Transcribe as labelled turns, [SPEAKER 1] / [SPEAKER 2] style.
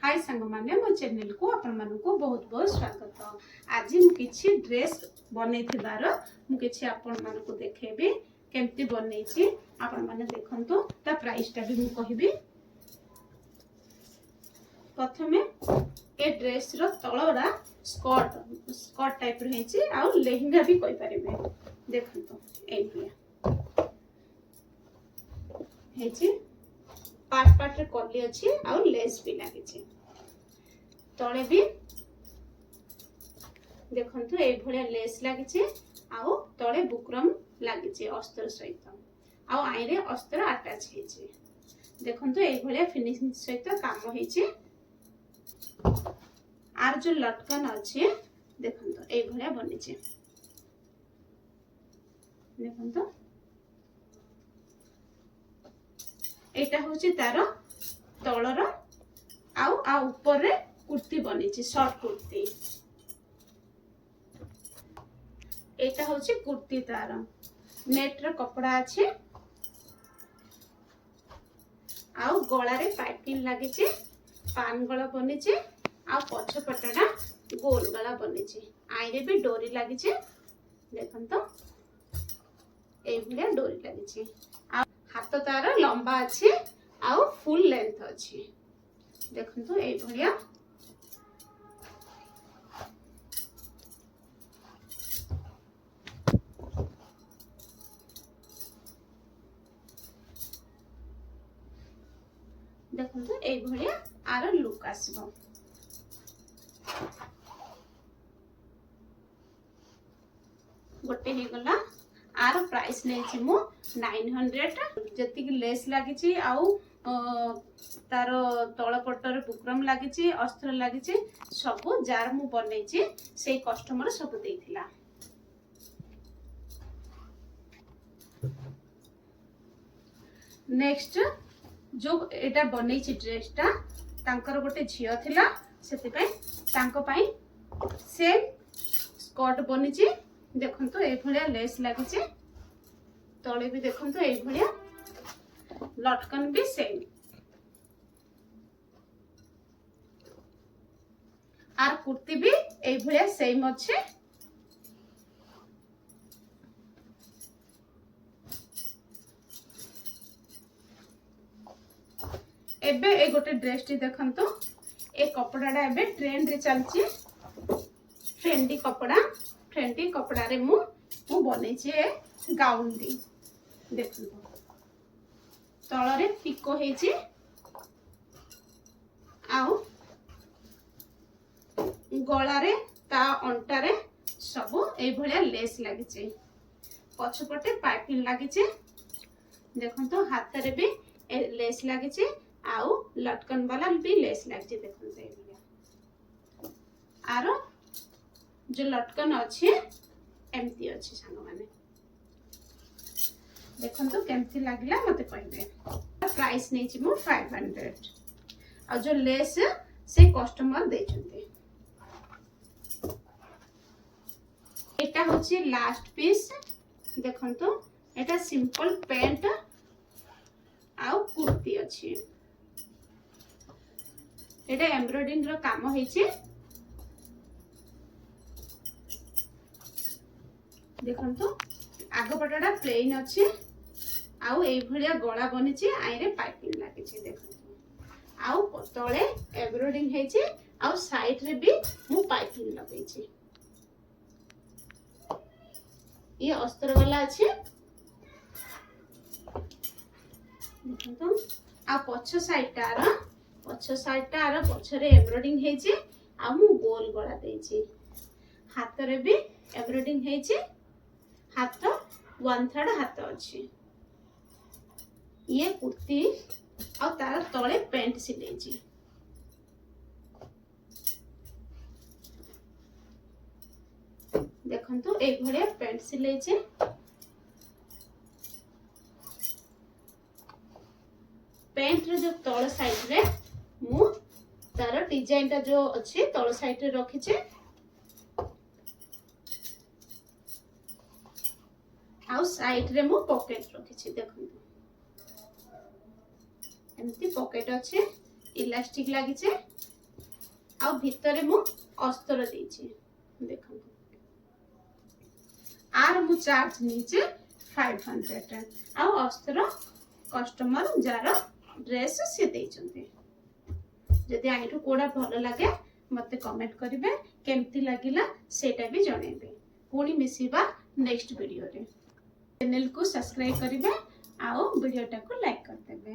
[SPEAKER 1] हाय सांग माने मो चैनल को अपन मन को बहुत बहुत स्वागत। आज मु किछि ड्रेस बनै थिबार मु किछि अपन मन को देखेबी केमती बनै छी। अपन माने देखंतु ता प्राइस ता भी मु कहिबी। प्रथमे ए ड्रेस रो तळरा स्कर्ट टाइप रही छी आ लेहंगा भी कहि परिबे। देखंतु ए बिया हे छी पार्ट पार्ट रे कली अछि आ लेस भी लागि छी। तळे भी देखंतु ए भलिया लेस लागि छी आ तळे बुकरम लागि छी अस्तर सहित आ आई रे अस्तर अटैच हे छी। देखंतु ए भलिया फिनिशिंग सहित काम हे छी। आर जो लटकन अछि देखंतु ए भलिया बनि छी। देखंतु एटा होची तारो तळर आ ऊपर रे कुर्ती बनी छी शॉर्ट कुर्ती। एटा होची कुर्ती तारो नेट रे कपड़ा अछि आ गळा रे पाइपिंग लागि छी। पान गळा बनी छी आ पछ पटडा गोल गळा बनी छी। आई रे भी डोरी लागि छी। देखंतु ए भलिया डोरी लागि छी आ हाथ तार लंबा अछि आ फुल लेंथ अछि। देखंतु ए भलिया देखंतु ए भलिया आर लुक आसीबो। गोटे हे गला आर प्राइस नै छी मु 900 जति कि लेस लागि छी आ तार तळ पटर बुकरम लागि छी अस्त्र लागि छी सब जार मु बनै छी से कस्टमर सब देथिला। नेक्स्ट जो एटा बनै छी ड्रेसटा तांकर गोटे झियो थिला सेति पय तांको पय सेम स्कर्ट बनी छी। देखंतु ए भलिया लेस लागि छी तळे भी देखंतु ए भलिया लटकन भी सेम आर कुर्ती भी ए भलिया सेम अछि। एबे ए गोटे ड्रेस टी देखंतु ए कपड़ाडा एबे ट्रेंड रे चलची। ट्रेंडी कपड़ा रे मु बनै छी ए गाउन दी। देखंतु तळ रे पिको हे छी आउ गळा रे ता अंटा रे सब ए भलिया लेस लागि छी। पछपटे पाइपिंग लागि छी। देखंतु हाथ रे भी लेस लागि छी आउ लटकन वाला भी लेस लागि छी। देखंतु ए भलिया आरो जो लटकन अछि एमती अछि सांग माने। देखंतु केमती लागिला मते कहबे। प्राइस नै छी मु 500 आ जो लेस से कस्टमर दे छथि। एटा होची लास्ट पीस। देखंतु एटा सिंपल पैंट आउ कुर्ती अछि। एटा एम्ब्रॉयडरिंग रो काम होई छी। देखंतु आगो पटडा प्लेन अछि आउ ए भलिया गळा बनि छी आई रे पाइपिंग लागि छी। देखंतु आउ तळे एम्ब्रॉयडरिंग हे छी आउ साइड रे भी मु पाइपिंग लगै छी। ये अस्त्र वाला अछि। देखंतु आ पछ साइड टा पछरे एम्ब्रॉयडरिंग हे छी आ मु गोल गळा दे छी। हाथ रे भी एम्ब्रॉयडरिंग हे छी। हाथ 1/3 हाथ अछि। ये कुर्ती आ तार तळे पैंट सिले छी। देखंतु ए भलिया पैंट सिले छी। पैंट रे जो तळ साइड रे मु तार डिजाइन ता जो अछि तळ साइड रे रखि छी आउ साइड रे मु पॉकेट रखि छी। देखंतु एमती पॉकेट अछि इलास्टिक लागि छी आ भितरे मु अस्तर देछि देखो आर मु चार्ज नीचे 500 आ अस्तर कस्टमर जार ड्रेस से देइछन्ते जदि आइठु कोडा भलो लागे मते कमेंट करिवे केमती लागिला सेटा भी जणेबे पुणी मिसिबा नेक्स्ट वीडियो रे चैनल को सब्सक्राइब करिवे आ वीडियो टाको लाइक कर देबे।